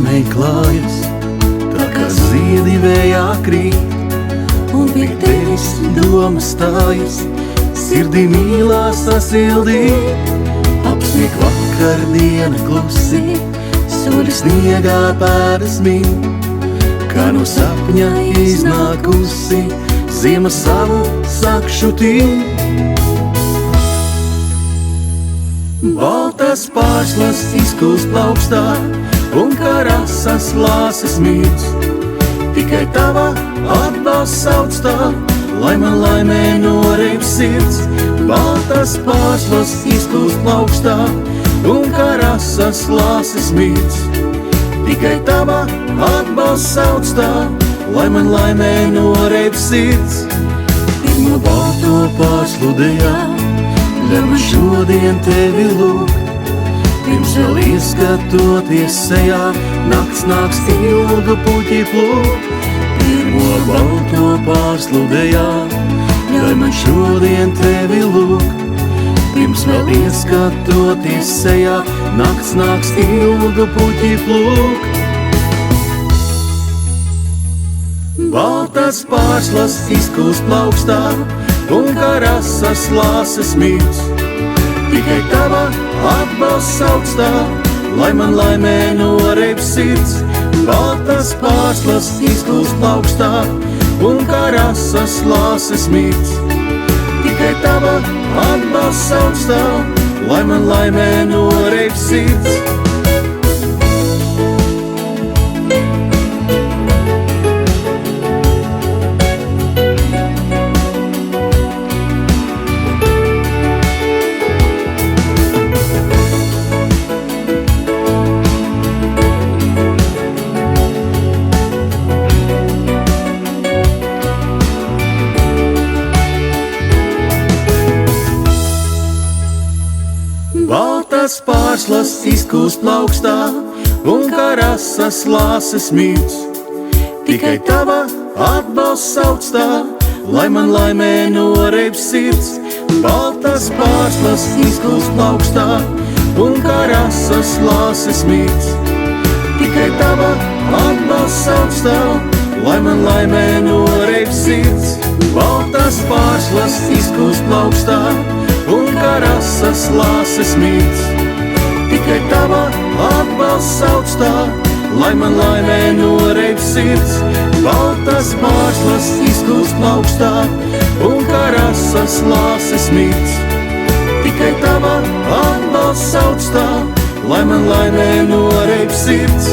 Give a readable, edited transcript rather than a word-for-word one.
zemē klājas, tā kā ziedi vējā krīt, un pie tevis domas stājas, sirdī mīlā sasildīt. Apsnieg vakardiena klusi, soļi sniegā pēdas min, kā no sapņa iznākusi, ziema savu sakšu tīm. Baltas pārslas izkūst plaukstā, un kā rasas lāses mīts. Tikai tava atbalsts sauc tā, lai man laimē noreib sirds. Baltas pārslas izkūst plaukstā, un kā rasas lāses mīts. Tikai tava atbalsts sauc tā, lai man laimē noreib sirds. Pirmo balto pārsludējā, ļauj man šodien tevi lūgt. Pirms vēl ieskatoties sejā, nakts nāks ilgu puķi plūkt. Pirmo balto pārsludējā, ļauj man šodien tevi lūgt. Pirms vēl ieskatoties sejā, nakts nāks ilgu puķi plūkt. Baltas pārslas izkūst plaukstā, un kā rasas lāses mīts. Tikai tava atbalsts sauc tā, lai man laimē noreib sirds. Baltas pārslas izkūst plaukstā, un kā rasas lāses mīts. Tikai tava atbalsts sauc tā, lai man laimē noreib sirds. Baltas pārslas izkūst plaukstā, un kā rasas lāses mīts. Tikai tava atbalsts sauc tā, lai man laimē noreib sirds. Baltas pārslas izkūst plaukstā, un kā rasas lāses mīts. Tikai tava atbalsts sauc tā, lai man laimē noreib sirds. Baltas pārslas izkūst plaukstā, un kā rasas lāses mīts. Tikai tava atbalsts sauc tā, lai man laimē noreib sirds. Baltas pārslas izkūst plaukstā, un kā rasas lāses mīts. Tikai tava atbalsts sauc tā, lai man laimē noreib sirds.